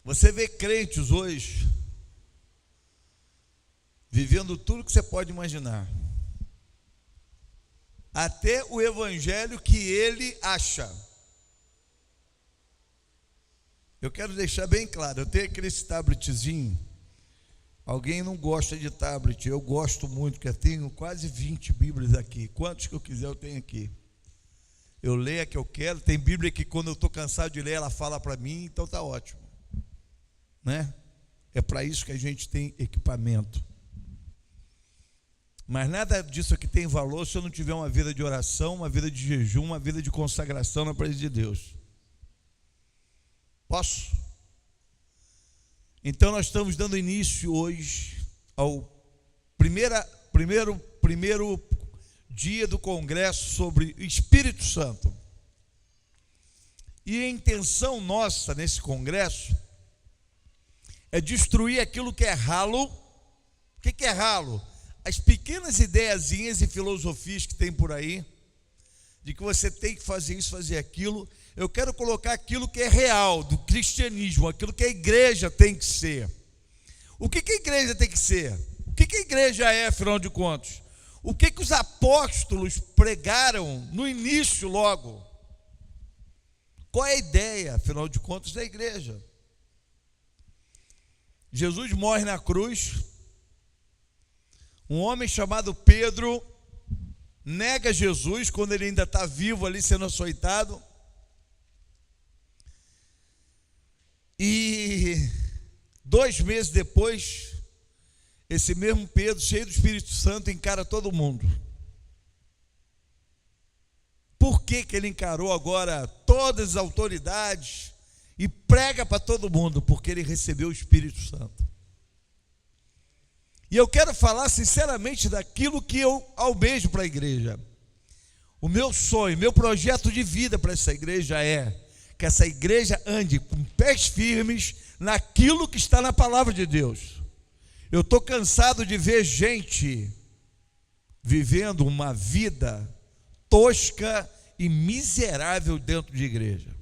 Você vê crentes hoje vivendo tudo que você pode imaginar, até o evangelho que ele acha. Eu quero deixar bem claro, eu tenho aquele tabletzinho. Alguém não gosta de tablet, eu gosto muito, porque eu tenho quase 20 Bíblias aqui. Quantos que eu quiser eu tenho aqui. Eu leio a que eu quero. Tem Bíblia que quando eu estou cansado de ler, ela fala para mim, então está ótimo, né? É para isso que a gente tem equipamento. Mas nada disso aqui tem valor se eu não tiver uma vida de oração, uma vida de jejum, uma vida de consagração na presença de Deus. Posso? Então nós estamos dando início hoje ao primeiro dia do congresso sobre o Espírito Santo. E a intenção nossa nesse congresso é destruir aquilo que é ralo. O que é ralo? As pequenas ideiazinhas e filosofias que tem por aí, de que você tem que fazer isso, fazer aquilo. Eu quero colocar aquilo que é real, do cristianismo, aquilo que a igreja tem que ser. O que a igreja tem que ser? O que a igreja é, afinal de contas? O que os apóstolos pregaram no início logo? Qual é a ideia, afinal de contas, da igreja? Jesus morre na cruz. Um homem chamado Pedro nega Jesus quando ele ainda está vivo ali sendo açoitado. E 2 meses depois, esse mesmo Pedro, cheio do Espírito Santo, encara todo mundo. Por que ele encarou agora todas as autoridades e prega para todo mundo? Porque ele recebeu o Espírito Santo. E eu quero falar sinceramente daquilo que eu almejo para a igreja. O meu sonho, meu projeto de vida para essa igreja é que essa igreja ande com pés firmes naquilo que está na palavra de Deus. Eu estou cansado de ver gente vivendo uma vida tosca e miserável dentro de igreja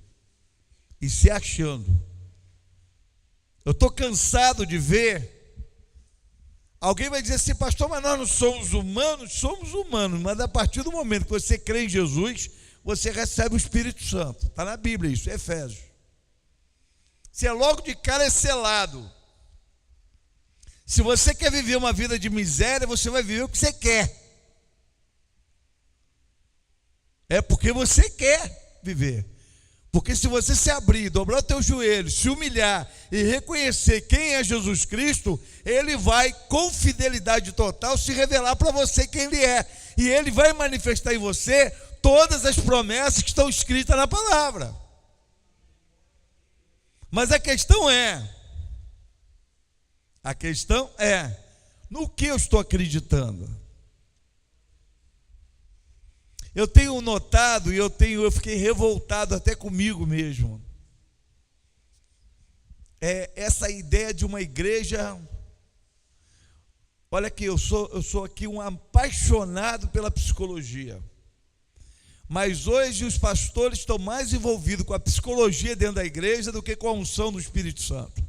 e se achando. Eu estou cansado de ver. Alguém vai dizer assim: pastor, mas nós não somos humanos? Somos humanos, mas a partir do momento que você crê em Jesus, você recebe o Espírito Santo. Está na Bíblia isso, Efésios. Você logo de cara é selado. Se você quer viver uma vida de miséria, você vai viver o que você quer. É porque você quer viver. Porque se você se abrir, dobrar o teu joelho, se humilhar e reconhecer quem é Jesus Cristo, Ele vai, com fidelidade total, se revelar para você quem Ele é. E Ele vai manifestar em você todas as promessas que estão escritas na palavra. Mas a questão é, no que eu estou acreditando? Eu tenho notado e eu fiquei revoltado até comigo mesmo. Essa ideia de uma igreja. Olha aqui, eu sou aqui um apaixonado pela psicologia. Mas hoje os pastores estão mais envolvidos com a psicologia dentro da igreja do que com a unção do Espírito Santo.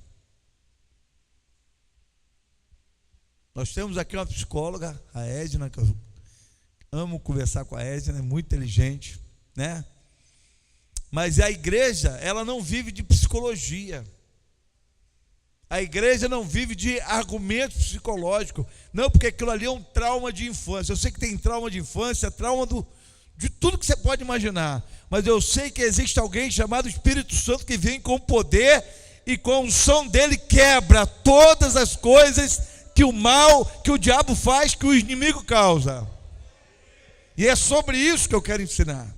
Nós temos aqui uma psicóloga, a Edna, que eu amo conversar com a Edna, é muito inteligente, né? Mas a igreja, ela não vive de psicologia. A igreja não vive de argumentos psicológicos. Não, porque aquilo ali é um trauma de infância. Eu sei que tem trauma de infância, trauma de tudo que você pode imaginar. Mas eu sei que existe alguém chamado Espírito Santo que vem com poder e com a unção dele quebra todas as coisas que o mal, que o diabo faz, que o inimigo causa. E é sobre isso que eu quero ensinar.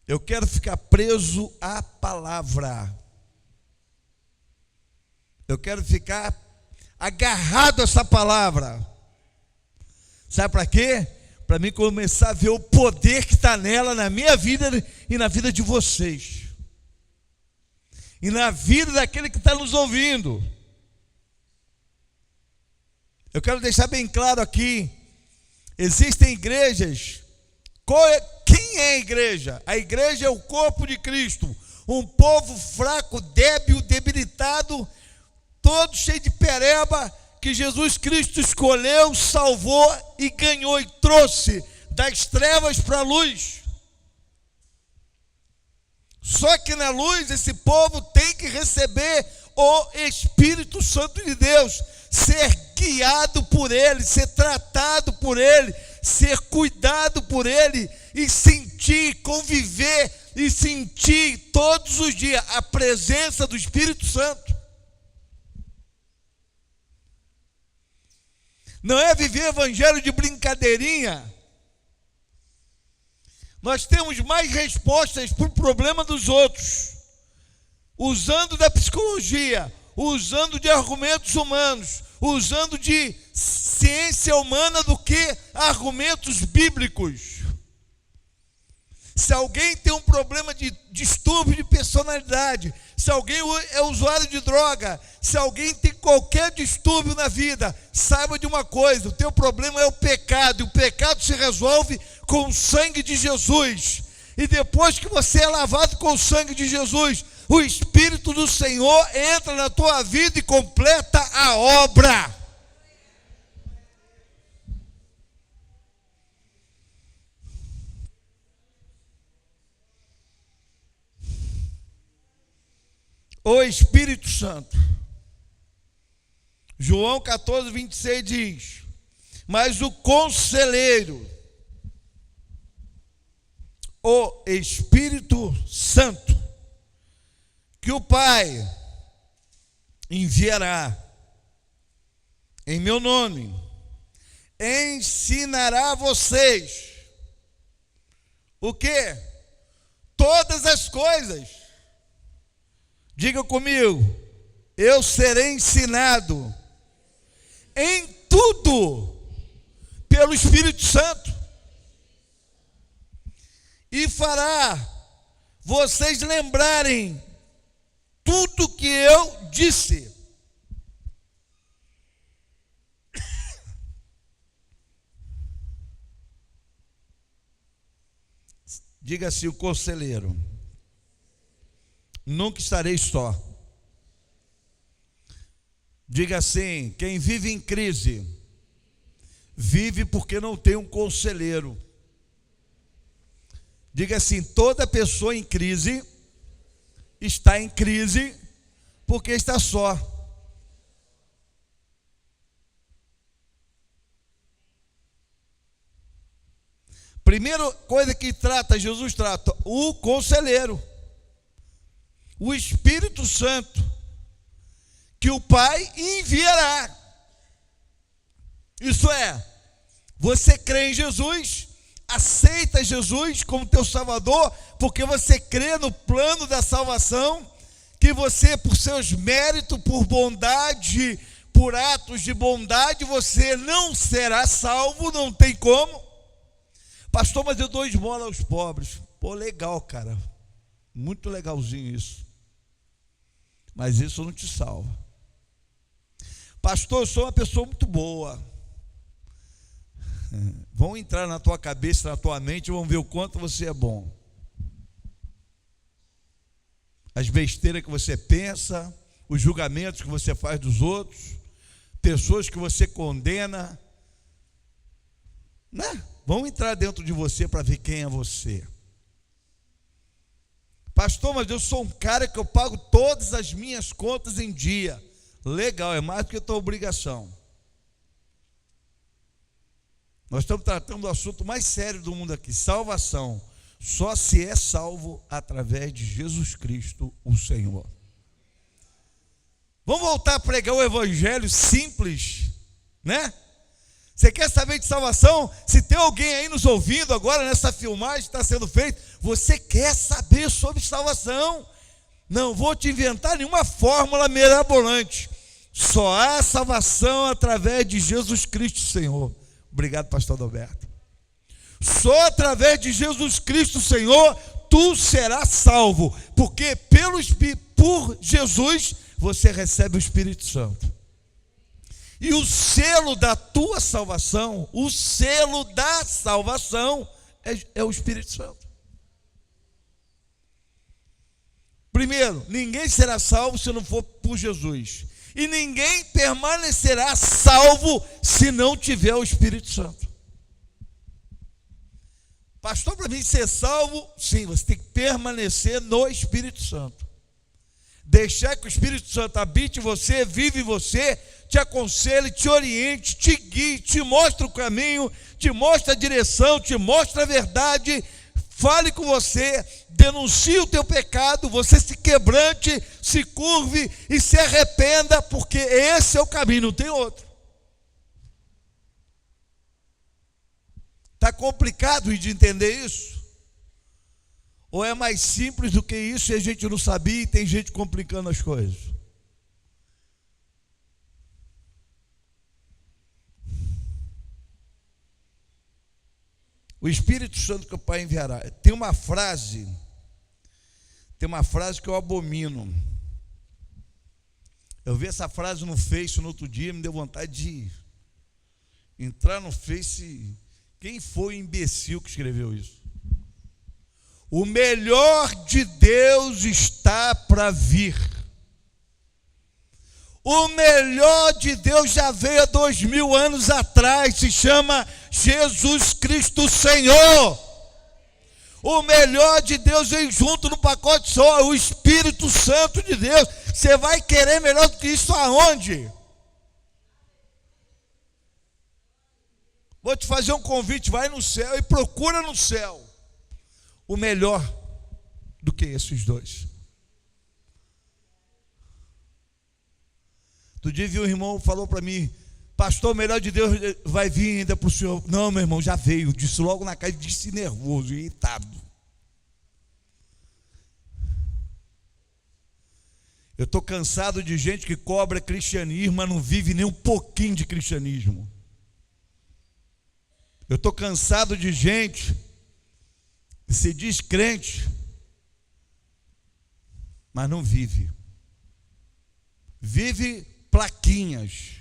Eu quero ficar preso à palavra. Eu quero ficar agarrado a essa palavra. Sabe para quê? Para mim começar a ver o poder que está nela, na minha vida e na vida de vocês. E na vida daquele que está nos ouvindo. Eu quero deixar bem claro aqui, existem igrejas. Quem é a igreja? A igreja é o corpo de Cristo. um povo fraco, débil, debilitado, todo cheio de pereba, que Jesus Cristo escolheu, salvou e ganhou e trouxe das trevas para a luz. Só que na luz esse povo tem que receber o Espírito Santo de Deus, ser guiado por Ele, ser tratado por Ele, ser cuidado por Ele e sentir, conviver e sentir todos os dias a presença do Espírito Santo. Não é viver evangelho de brincadeirinha. Nós temos mais respostas para o problema dos outros, usando da psicologia, usando de argumentos humanos, usando de ciência humana do que argumentos bíblicos. Se alguém tem um problema de distúrbio de personalidade, se alguém é usuário de droga, se alguém tem qualquer distúrbio na vida, saiba de uma coisa: o teu problema é o pecado, e o pecado se resolve com o sangue de Jesus. E depois que você é lavado com o sangue de Jesus, o Espírito do Senhor entra na tua vida e completa a obra. O Espírito Santo. João 14, 26 diz: mas o Conselheiro, o Espírito Santo, que o Pai enviará em meu nome, ensinará a vocês o quê? Todas as coisas. Diga comigo: eu serei ensinado em tudo pelo Espírito Santo, e fará vocês lembrarem tudo que eu disse. Diga assim: o conselheiro. Nunca estarei só. Diga assim: quem vive em crise, vive porque não tem um conselheiro. Diga assim: toda pessoa em crise está em crise porque está só. Primeira coisa que Jesus trata, o conselheiro, o Espírito Santo, que o Pai enviará. Isso é, você crê em Jesus, aceita Jesus como teu Salvador, porque você crê no plano da salvação, que você, por seus méritos, por bondade, por atos de bondade, você não será salvo, não tem como. Pastor, mas eu dou esmola aos pobres. Pô, legal, cara, muito legalzinho isso, mas isso não te salva. Pastor, eu sou uma pessoa muito boa. Vão entrar na tua cabeça, na tua mente, e vão ver o quanto você é bom. As besteiras que você pensa, os julgamentos que você faz dos outros, pessoas que você condena, né? Vão entrar dentro de você para ver quem é você. Pastor, mas eu sou um cara que eu pago todas as minhas contas em dia. Legal, é mais do que a tua obrigação. Nós estamos tratando do assunto mais sério do mundo aqui: salvação. Só se é salvo através de Jesus Cristo, o Senhor. Vamos voltar a pregar o evangelho simples, né? Você quer saber de salvação? Se tem alguém aí nos ouvindo agora nessa filmagem que está sendo feita, você quer saber sobre salvação? Não vou te inventar nenhuma fórmula mirabolante. Só há salvação através de Jesus Cristo, Senhor. Obrigado, pastor Adalberto. Só através de Jesus Cristo, Senhor, tu serás salvo, porque por Jesus você recebe o Espírito Santo. E o selo da tua salvação, o selo da salvação é o Espírito Santo. Primeiro, ninguém será salvo se não for por Jesus. E ninguém permanecerá salvo se não tiver o Espírito Santo. Pastor, para mim ser salvo, sim, você tem que permanecer no Espírito Santo. Deixar que o Espírito Santo habite em você, vive em você, te aconselhe, te oriente, te guie, te mostre o caminho, te mostre a direção, te mostre a verdade, fale com você, denuncie o teu pecado, você se quebrante, se curve e se arrependa, porque esse é o caminho, não tem outro. Está complicado de entender isso? Ou é mais simples do que isso e a gente não sabia e tem gente complicando as coisas? O Espírito Santo que o Pai enviará. Tem uma frase que eu abomino. Eu vi essa frase no Face no outro dia, me deu vontade de entrar no Face. Quem foi o imbecil que escreveu isso? O melhor de Deus está para vir. O melhor de Deus já veio há 2000 anos atrás, se chama Jesus Cristo Senhor. O melhor de Deus vem junto no pacote só, o Espírito Santo de Deus. Você vai querer melhor do que isso aonde? Vou te fazer um convite, vai no céu e procura no céu o melhor do que esses dois. Outro dia vi um irmão falou para mim, pastor, o melhor de Deus vai vir ainda para o senhor. Não, meu irmão, já veio, disse logo na casa, disse nervoso, irritado. Eu estou cansado de gente que cobra cristianismo, mas não vive nem um pouquinho de cristianismo. Eu estou cansado de gente que se diz crente, mas não vive. Vive plaquinhas.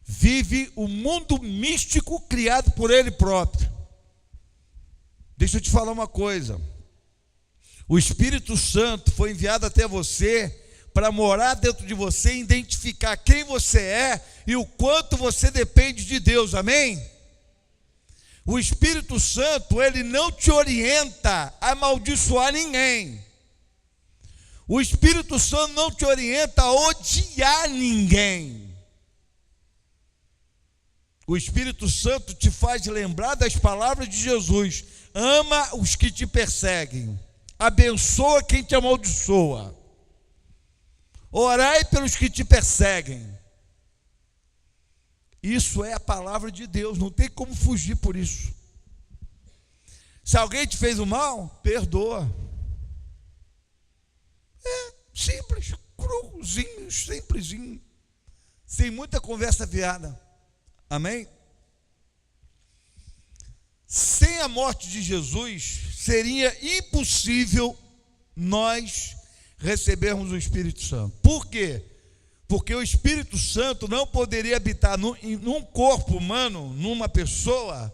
Vive o mundo místico criado por ele próprio. Deixa eu te falar uma coisa. O Espírito Santo foi enviado até você para morar dentro de você e identificar quem você é e o quanto você depende de Deus. Amém? O Espírito Santo, ele não te orienta a amaldiçoar ninguém. O Espírito Santo não te orienta a odiar ninguém. O Espírito Santo te faz lembrar das palavras de Jesus. Ama os que te perseguem. Abençoa quem te amaldiçoa. Orai pelos que te perseguem. Isso é a palavra de Deus, não tem como fugir por isso. Se alguém te fez o mal, perdoa. É simples, cruzinho, simplesinho, sem muita conversa fiada. Amém? Sem a morte de Jesus, seria impossível nós recebermos o Espírito Santo. Por quê? Porque o Espírito Santo não poderia habitar num corpo humano, numa pessoa,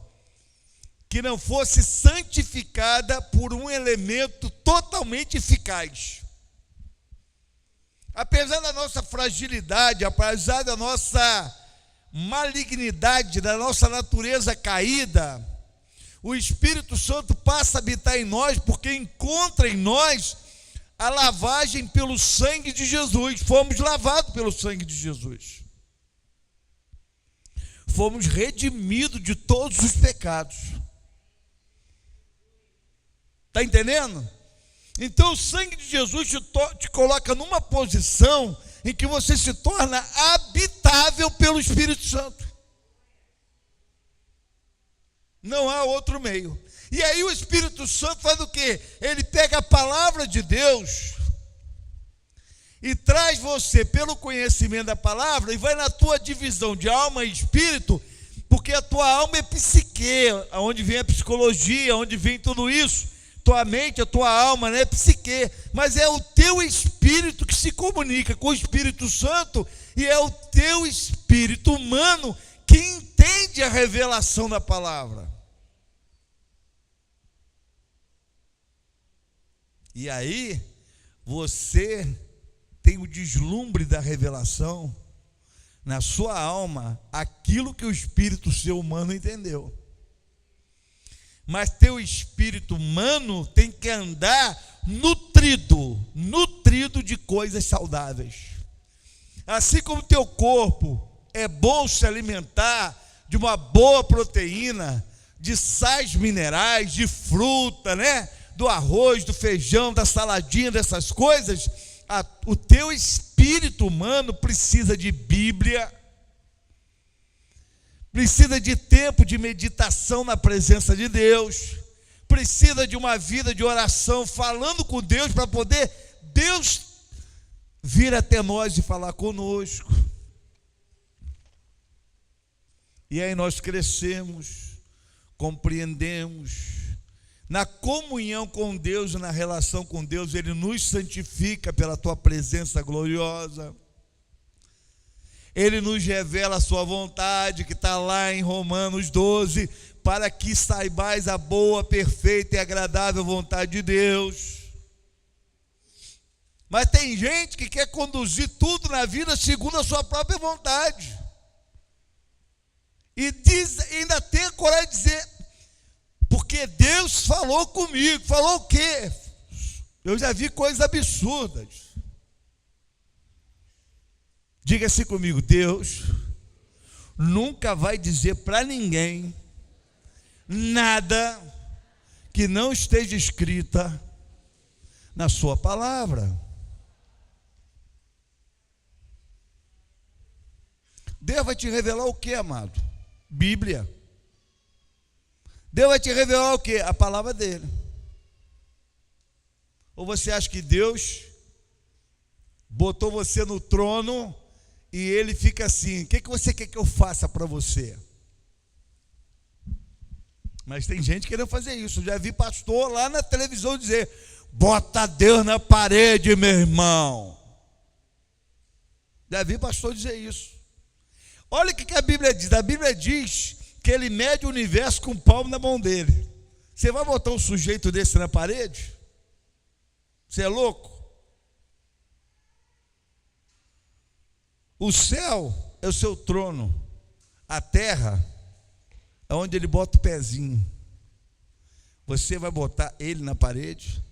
que não fosse santificada por um elemento totalmente eficaz. Apesar da nossa fragilidade, apesar da nossa malignidade, da nossa natureza caída, o Espírito Santo passa a habitar em nós, porque encontra em nós a lavagem pelo sangue de Jesus. Fomos lavados pelo sangue de Jesus. Fomos redimidos de todos os pecados. Está entendendo? Então o sangue de Jesus te coloca numa posição em que você se torna habitável pelo Espírito Santo. Não há outro meio. E aí o Espírito Santo faz o quê? Ele pega a palavra de Deus e traz você pelo conhecimento da palavra e vai na tua divisão de alma e espírito, porque a tua alma é psique, onde vem a psicologia, onde vem tudo isso. Tua mente, a tua alma, não é psique, mas é o teu espírito que se comunica com o Espírito Santo e é o teu espírito humano que entende a revelação da palavra. E aí, você tem o deslumbre da revelação na sua alma, aquilo que o espírito seu humano entendeu. Mas teu espírito humano tem que andar nutrido de coisas saudáveis. Assim como teu corpo é bom se alimentar de uma boa proteína, de sais minerais, de fruta, né? Do arroz, do feijão, da saladinha, dessas coisas, o teu espírito humano precisa de Bíblia, precisa de tempo de meditação na presença de Deus, precisa de uma vida de oração, falando com Deus, para poder Deus vir até nós e falar conosco. E aí nós crescemos, compreendemos. Na comunhão com Deus e na relação com Deus, Ele nos santifica pela tua presença gloriosa. Ele nos revela a sua vontade, que está lá em Romanos 12, para que saibais a boa, perfeita e agradável vontade de Deus. Mas tem gente que quer conduzir tudo na vida segundo a sua própria vontade. E ainda tem a coragem de dizer, porque Deus falou comigo. Falou o quê? Eu já vi coisas absurdas. Diga assim comigo: Deus nunca vai dizer para ninguém nada que não esteja escrita na sua palavra. Deus vai te revelar o que, amado? Bíblia. Deus vai te revelar o que? A palavra dele. Ou você acha que Deus botou você no trono e ele fica assim: o que você quer que eu faça para você? Mas tem gente querendo fazer isso. Eu já vi pastor lá na televisão dizer: bota Deus na parede, meu irmão. Já vi pastor dizer isso. Olha o que a Bíblia diz. A Bíblia diz que ele mede o universo com o palmo na mão dele. Você vai botar um sujeito desse na parede? Você é louco? O céu é o seu trono. A terra é onde ele bota o pezinho. Você vai botar ele na parede?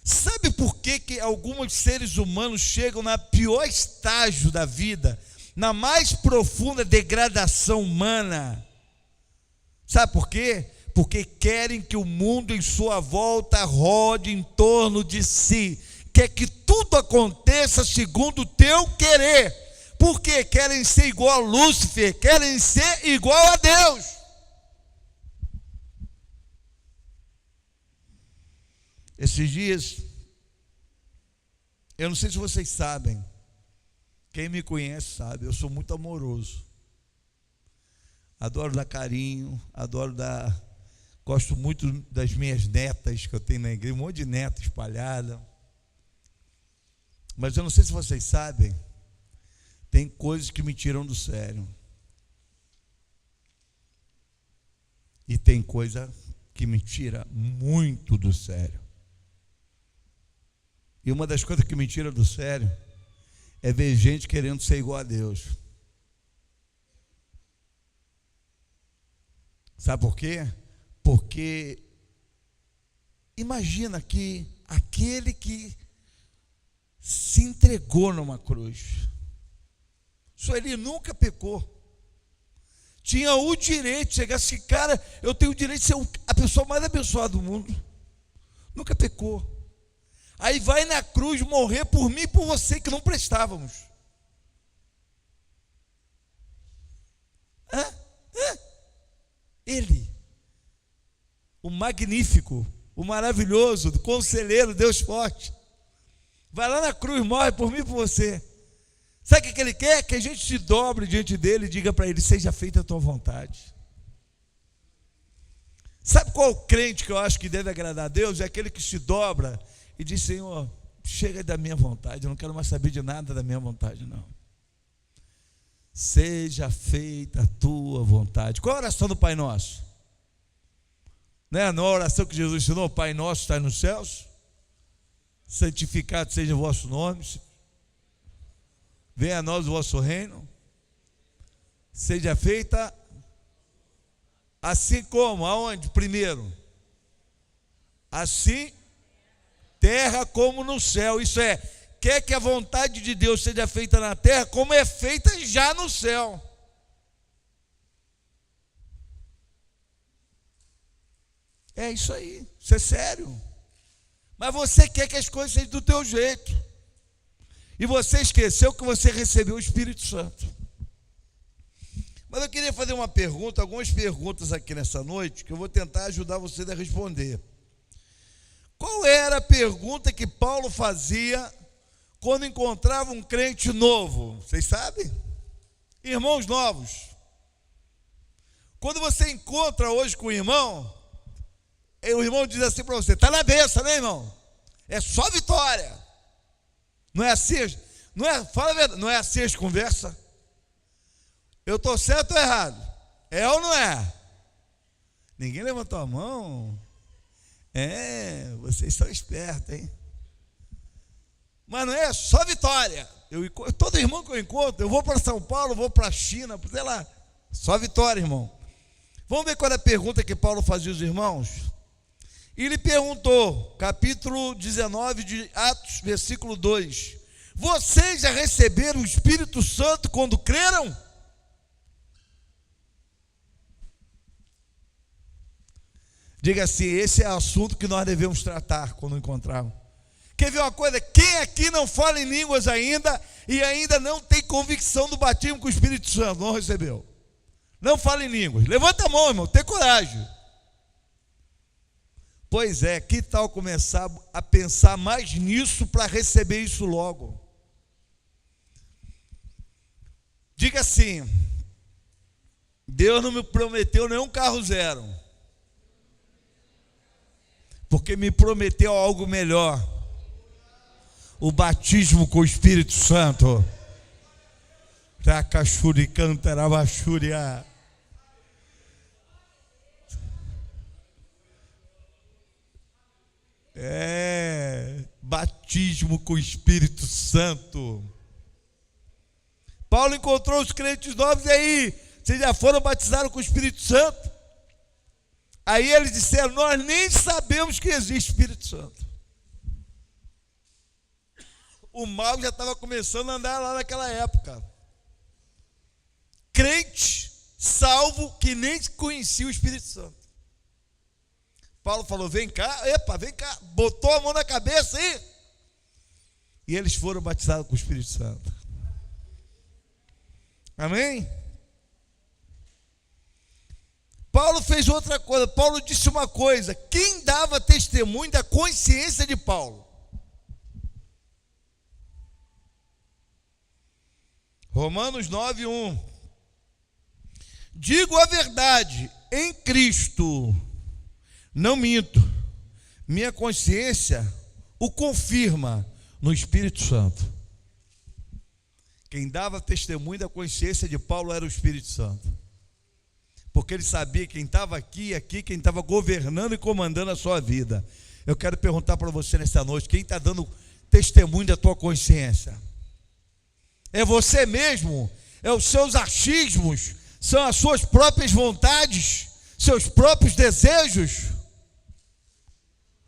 Sabe por que alguns seres humanos chegam no pior estágio da vida, na mais profunda degradação humana? Sabe por quê? Porque querem que o mundo em sua volta rode em torno de si, quer que tudo aconteça segundo o teu querer. Por quê? Querem ser igual a Lúcifer, querem ser igual a Deus. Esses dias, eu não sei se vocês sabem, quem me conhece sabe, eu sou muito amoroso. Adoro dar carinho, gosto muito das minhas netas que eu tenho na igreja, um monte de neta espalhada. Mas eu não sei se vocês sabem, tem coisas que me tiram do sério. E tem coisa que me tira muito do sério. E uma das coisas que me tira do sério é ver gente querendo ser igual a Deus. Sabe por quê? Porque imagina que aquele que se entregou numa cruz, só ele nunca pecou, tinha o direito de chegar assim: cara, eu tenho o direito de ser a pessoa mais abençoada do mundo, nunca pecou. Aí vai na cruz morrer por mim e por você que não prestávamos. Ele, o magnífico, o maravilhoso, o conselheiro, Deus forte, vai lá na cruz, morre por mim e por você. Sabe o que ele quer? Que a gente se dobre diante dele e diga para ele: seja feita a tua vontade. Sabe qual crente que eu acho que deve agradar a Deus? É aquele que se dobra e diz: Senhor, chega da minha vontade, eu não quero mais saber de nada da minha vontade, não. Seja feita a tua vontade. Qual é a oração do Pai Nosso? Né? Na oração que Jesus ensinou, Pai nosso que está nos céus, santificado seja o vosso nome, venha a nós o vosso reino, seja feita assim como, aonde? Primeiro, assim, terra como no céu. Isso é, quer que a vontade de Deus seja feita na terra, como é feita já no céu. É isso aí, isso é sério. Mas você quer que as coisas sejam do teu jeito. E você esqueceu que você recebeu o Espírito Santo. Mas eu queria fazer uma pergunta, algumas perguntas aqui nessa noite, que eu vou tentar ajudar você a responder. Qual era a pergunta que Paulo fazia quando encontrava um crente novo? Vocês sabem? Irmãos novos. Quando você encontra hoje com o irmão diz assim para você, está na benção, né, irmão? É só vitória. Não é assim? Não é, fala a verdade, não é assim as conversas? Eu estou certo ou errado? É ou não é? Ninguém levantou a mão? Vocês são espertos, hein? Mas não é só vitória. Todo irmão que eu encontro, eu vou para São Paulo, vou para a China, sei lá, só vitória, irmão. Vamos ver qual é a pergunta que Paulo fazia aos irmãos? Ele perguntou, capítulo 19 de Atos, versículo 2: vocês já receberam o Espírito Santo quando creram? Diga assim, esse é o assunto que nós devemos tratar quando encontrarmos. Quer ver uma coisa? Quem aqui não fala em línguas ainda e ainda não tem convicção do batismo com o Espírito Santo? Não recebeu. Não fala em línguas. Levanta a mão, irmão, tem coragem. Pois é, que tal começar a pensar mais nisso para receber isso logo? Diga assim, Deus não me prometeu nenhum carro zero, porque me prometeu algo melhor, o batismo com o Espírito Santo. Tracachuri cantarabachúria. Batismo com o Espírito Santo. Paulo encontrou os crentes novos, e aí, vocês já foram batizados com o Espírito Santo? Aí eles disseram, nós nem sabemos que existe Espírito Santo. O mal já estava começando a andar lá naquela época. Crente, salvo, que nem conhecia o Espírito Santo. Paulo falou, vem cá, vem cá, botou a mão na cabeça aí. E eles foram batizados com o Espírito Santo. Amém? Paulo fez outra coisa, Paulo disse uma coisa, quem dava testemunho da consciência de Paulo? Romanos 9:1. Digo a verdade, em Cristo, não minto, minha consciência o confirma no Espírito Santo. Quem dava testemunho da consciência de Paulo era o Espírito Santo, porque ele sabia quem estava aqui, quem estava governando e comandando a sua vida. Eu quero perguntar para você nessa noite, quem está dando testemunho da tua consciência? É você mesmo? É os seus achismos? São as suas próprias vontades? Seus próprios desejos?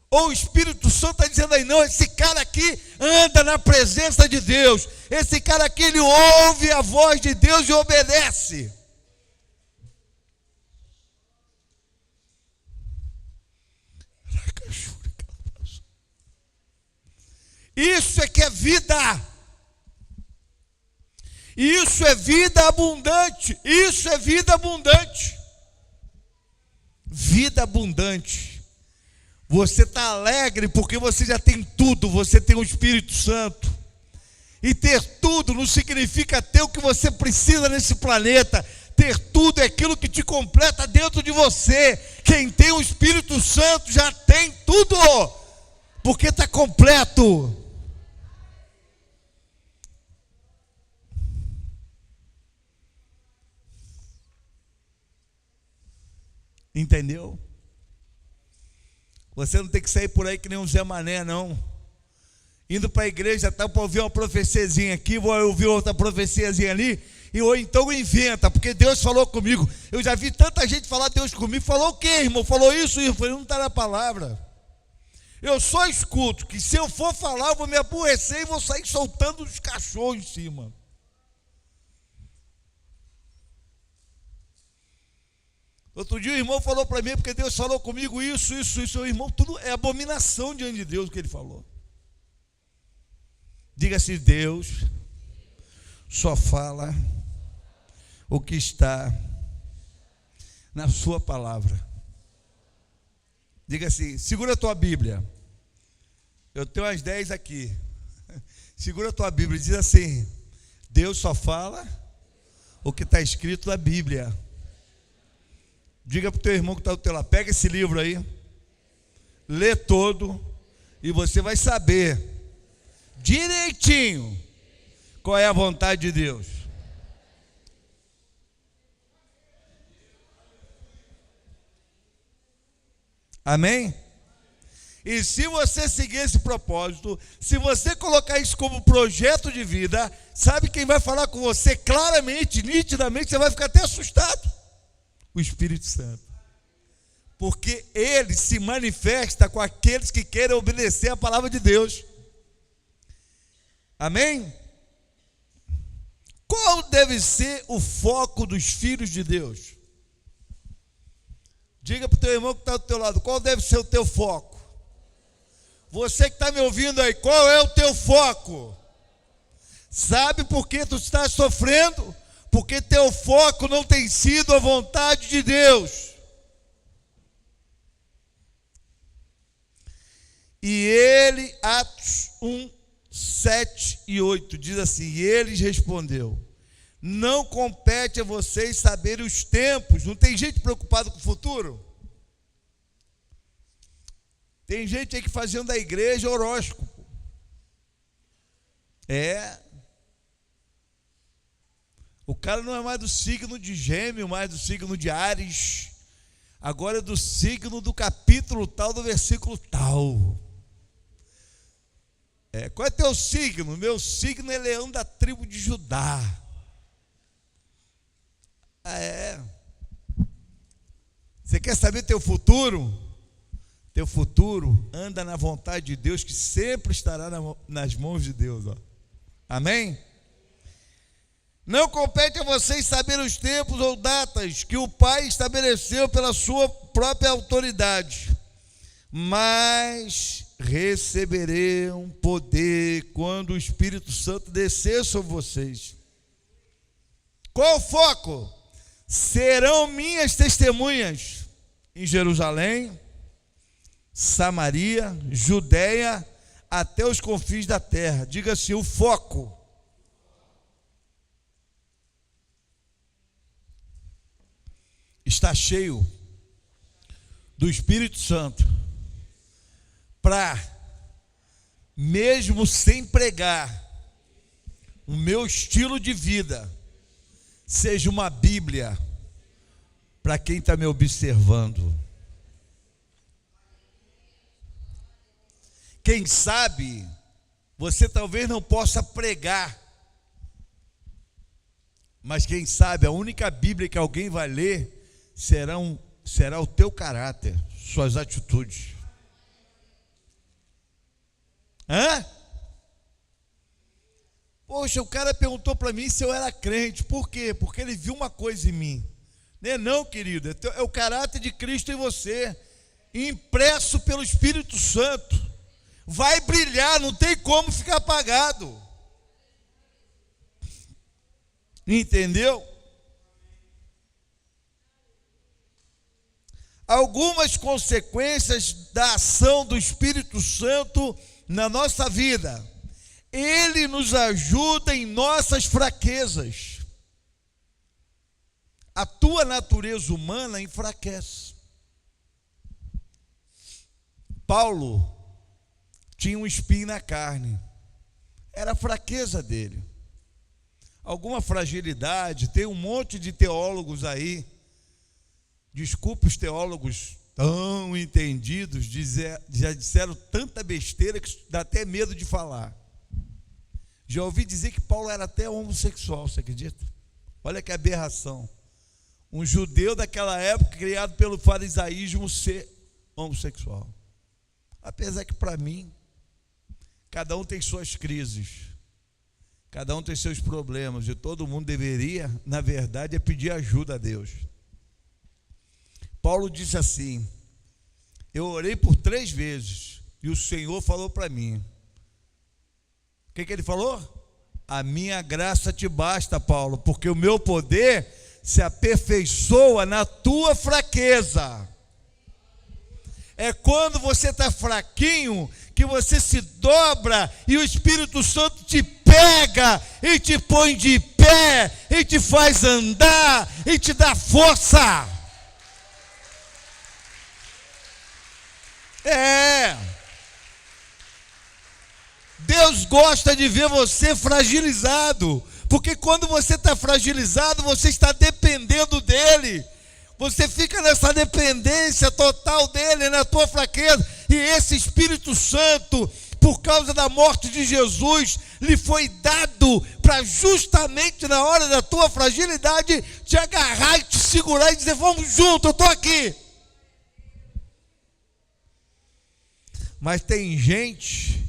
Ou o Espírito Santo está dizendo aí, não, esse cara aqui anda na presença de Deus, esse cara aqui, ele ouve a voz de Deus e obedece. Isso é que é vida. Isso é vida abundante. Isso é vida abundante. Vida abundante. Você está alegre porque você já tem tudo. Você tem o Espírito Santo. E ter tudo não significa ter o que você precisa nesse planeta. Ter tudo é aquilo que te completa dentro de você. Quem tem o Espírito Santo já tem tudo, porque está completo. Entendeu? Você não tem que sair por aí que nem um Zé Mané, não. Indo para a igreja, tá para ouvir uma profeciazinha aqui, vou ouvir outra profeciazinha ali, ou então inventa, porque Deus falou comigo. Eu já vi tanta gente falar Deus comigo. Falou o quê, irmão? Falou isso? Eu falei, não está na palavra. Eu só escuto que se eu for falar, eu vou me aborrecer e vou sair soltando os cachorros em cima. Outro dia o irmão falou para mim, porque Deus falou comigo isso. O irmão, tudo é abominação diante de Deus o que ele falou. Diga assim, Deus só fala o que está na sua palavra. Diga assim, segura a tua Bíblia. Eu tenho as 10 aqui. Segura a tua Bíblia e diz assim, Deus só fala o que está escrito na Bíblia. Diga para o teu irmão que está do teu lado, pega esse livro aí, lê todo e você vai saber direitinho qual é a vontade de Deus. Amém? E se você seguir esse propósito, se você colocar isso como projeto de vida, sabe quem vai falar com você claramente, nitidamente, você vai ficar até assustado? O Espírito Santo. Porque ele se manifesta com aqueles que querem obedecer a palavra de Deus. Amém? Qual deve ser o foco dos filhos de Deus? Diga para o teu irmão que está do teu lado, qual deve ser o teu foco? Você que está me ouvindo aí, qual é o teu foco? Sabe por que tu estás sofrendo? Porque teu foco não tem sido a vontade de Deus. E ele, Atos 1, 7 e 8, diz assim, e eles respondeu, não compete a vocês saberem os tempos. Não tem gente preocupada com o futuro? Tem gente aí que fazendo da igreja horóscopo. O cara não é mais do signo de Gêmeo, mais do signo de Áries. Agora é do signo do capítulo tal, do versículo tal. Qual é teu signo? Meu signo é Leão da tribo de Judá. Você quer saber teu futuro? Teu futuro anda na vontade de Deus, que sempre estará nas mãos de Deus. Ó. Amém? Não compete a vocês saber os tempos ou datas que o Pai estabeleceu pela sua própria autoridade, mas receberão poder quando o Espírito Santo descer sobre vocês. Qual o foco? Serão minhas testemunhas em Jerusalém, Samaria, Judeia, até os confins da terra. Diga-se o foco. Está cheio do Espírito Santo para, mesmo sem pregar, o meu estilo de vida seja uma Bíblia para quem está me observando. Quem sabe, você talvez não possa pregar, mas quem sabe a única Bíblia que alguém vai ler será o teu caráter, suas atitudes. Poxa, o cara perguntou para mim se eu era crente. Por quê? Porque ele viu uma coisa em mim. Não, querido, é o caráter de Cristo em você, impresso pelo Espírito Santo. Vai brilhar, não tem como ficar apagado. Entendeu? Algumas consequências da ação do Espírito Santo na nossa vida. Ele nos ajuda em nossas fraquezas. A tua natureza humana enfraquece. Paulo tinha um espinho na carne. Era a fraqueza dele. Alguma fragilidade. Tem um monte de teólogos aí. Desculpe os teólogos tão entendidos, já disseram tanta besteira que dá até medo de falar. Já ouvi dizer que Paulo era até homossexual, você acredita? Olha que aberração. Um judeu daquela época, criado pelo farisaísmo, ser homossexual. Apesar que, para mim, cada um tem suas crises, cada um tem seus problemas, e todo mundo deveria, na verdade, pedir ajuda a Deus. Paulo disse assim: eu orei por 3 vezes, e o Senhor falou para mim. O que ele falou? A minha graça te basta, Paulo, porque o meu poder se aperfeiçoa na tua fraqueza. É quando você está fraquinho que você se dobra e o Espírito Santo te pega e te põe de pé e te faz andar e te dá força. Deus gosta de ver você fragilizado, porque quando você está fragilizado, você está dependendo dele. Você fica nessa dependência total dele, na tua fraqueza. E esse Espírito Santo, por causa da morte de Jesus, lhe foi dado para justamente na hora da tua fragilidade te agarrar e te segurar e dizer: vamos junto, eu estou aqui. Mas tem gente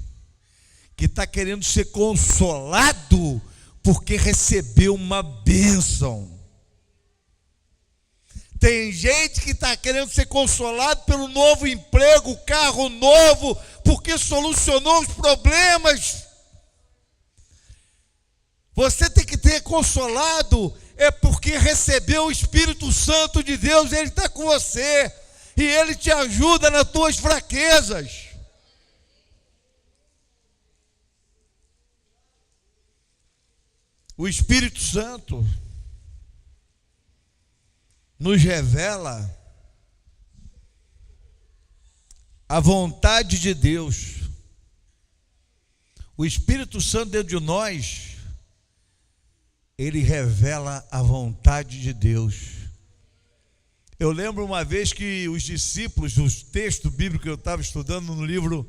que está querendo ser consolado porque recebeu uma bênção. Tem gente que está querendo ser consolado pelo novo emprego, carro novo, porque solucionou os problemas. Você tem que ter consolado, é porque recebeu o Espírito Santo de Deus, ele está com você, e ele te ajuda nas tuas fraquezas. O Espírito Santo nos revela a vontade de Deus. O Espírito Santo dentro de nós, ele revela a vontade de Deus. Eu lembro uma vez que os discípulos, os textos bíblicos que eu estava estudando no livro,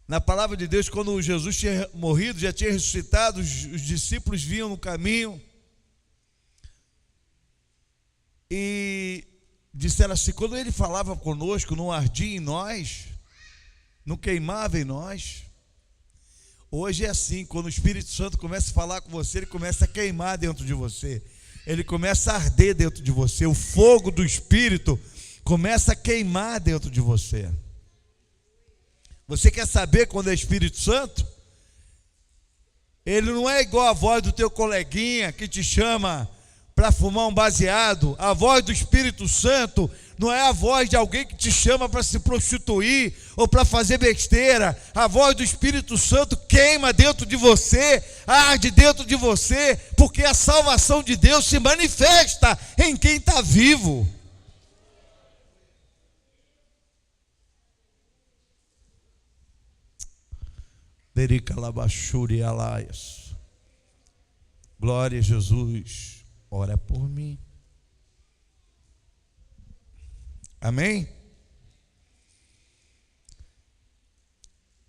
na palavra de Deus, quando Jesus tinha morrido, já tinha ressuscitado, os discípulos vinham no caminho e disseram assim: quando ele falava conosco, não ardia em nós, não queimava em nós. Hoje é assim, quando o Espírito Santo começa a falar com você, ele começa a queimar dentro de você, ele começa a arder dentro de você, o fogo do Espírito começa a queimar dentro de você. Você quer saber quando é Espírito Santo? Ele não é igual a voz do teu coleguinha que te chama para fumar um baseado. A voz do Espírito Santo não é a voz de alguém que te chama para se prostituir ou para fazer besteira. A voz do Espírito Santo queima dentro de você, arde dentro de você, porque a salvação de Deus se manifesta em quem está vivo. Glória a Jesus, ora por mim. Amém?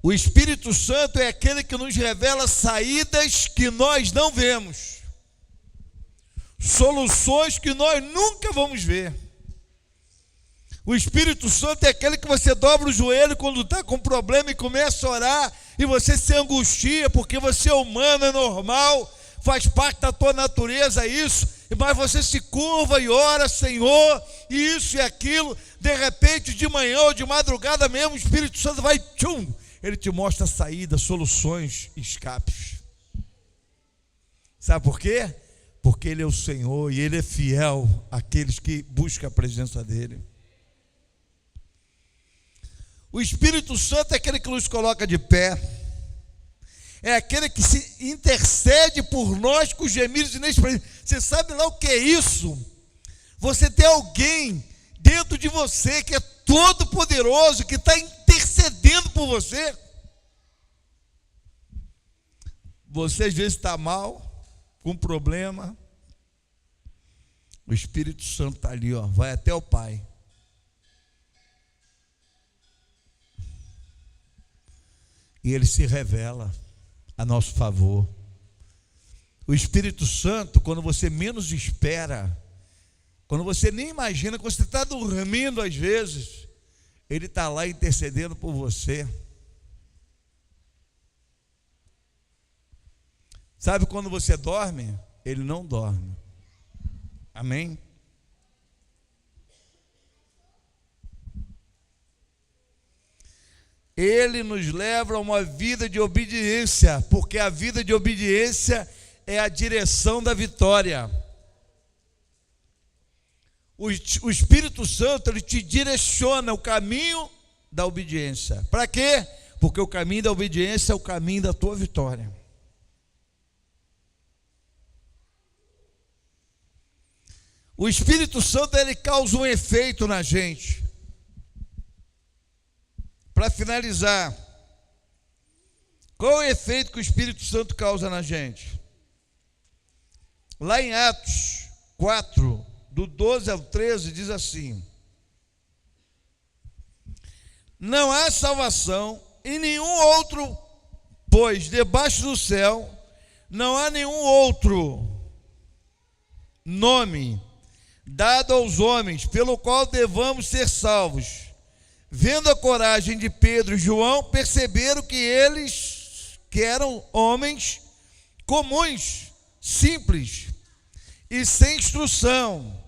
O Espírito Santo é aquele que nos revela saídas que nós não vemos, soluções que nós nunca vamos ver. O Espírito Santo é aquele que você dobra o joelho quando está com problema e começa a orar, e você se angustia, porque você é humano, é normal, faz parte da tua natureza isso, mas você se curva e ora: Senhor, e isso e aquilo. De repente, de manhã ou de madrugada mesmo, o Espírito Santo vai, ele te mostra a saída, soluções, escapes. Sabe por quê? Porque ele é o Senhor e ele é fiel àqueles que buscam a presença dele. O Espírito Santo é aquele que nos coloca de pé, é aquele que se intercede por nós com gemidos inexprimíveis. Você sabe lá o que é isso? Você tem alguém dentro de você que é todo poderoso, que está intercedendo por você. Você às vezes está mal, com problema, o Espírito Santo está ali, vai até o Pai. e ele se revela a nosso favor. O Espírito Santo, quando você menos espera, quando você nem imagina, quando você está dormindo às vezes, ele está lá intercedendo por você. Sabe quando você dorme? Ele não dorme. Amém? Ele nos leva a uma vida de obediência, porque a vida de obediência é a direção da vitória. O Espírito Santo, ele te direciona o caminho da obediência. Para quê? Porque o caminho da obediência é o caminho da tua vitória. O Espírito Santo, ele causa um efeito na gente. Para finalizar, qual é o efeito que o Espírito Santo causa na gente? Lá em Atos 4, do 12 ao 13, diz assim: não há salvação em nenhum outro, pois debaixo do céu não há nenhum outro nome dado aos homens pelo qual devamos ser salvos. Vendo a coragem de Pedro e João, perceberam que eram homens comuns, simples e sem instrução.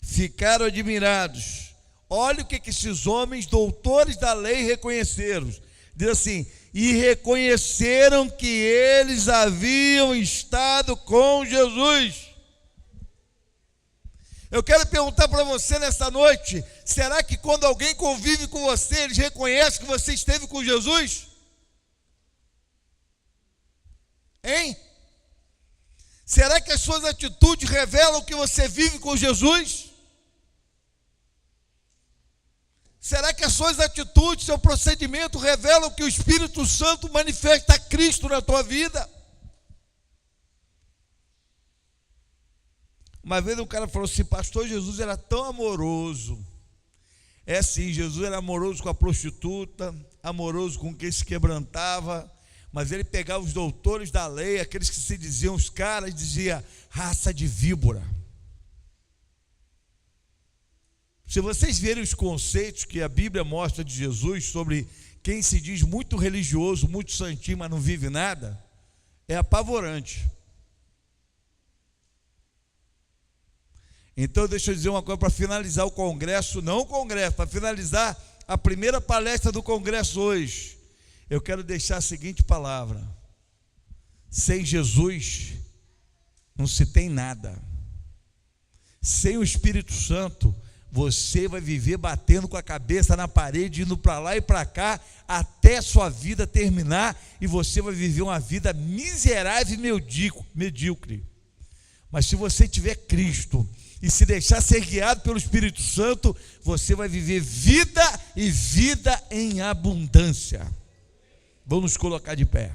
Ficaram admirados. Olha o que esses homens, doutores da lei, reconheceram. Diz assim: e reconheceram que eles haviam estado com Jesus. Eu quero perguntar para você nessa noite: será que quando alguém convive com você, eles reconhecem que você esteve com Jesus? Hein? Será que as suas atitudes revelam que você vive com Jesus? Será que as suas atitudes, seu procedimento revelam que o Espírito Santo manifesta Cristo na tua vida? Uma vez um cara falou assim: pastor, Jesus era tão amoroso. É sim, Jesus era amoroso com a prostituta, amoroso com quem se quebrantava, mas ele pegava os doutores da lei, aqueles que se diziam os caras, dizia: raça de víbora. Se vocês verem os conceitos que a Bíblia mostra de Jesus sobre quem se diz muito religioso, muito santinho, mas não vive nada, é apavorante. Então deixa eu dizer uma coisa para finalizar o congresso, não o congresso, para finalizar a primeira palestra do congresso hoje. Eu quero deixar a seguinte palavra: sem Jesus não se tem nada. Sem o Espírito Santo, você vai viver batendo com a cabeça na parede, indo para lá e para cá, até a sua vida terminar, e você vai viver uma vida miserável e medíocre. Mas se você tiver Cristo e se deixar ser guiado pelo Espírito Santo, você vai viver vida e vida em abundância. Vamos nos colocar de pé.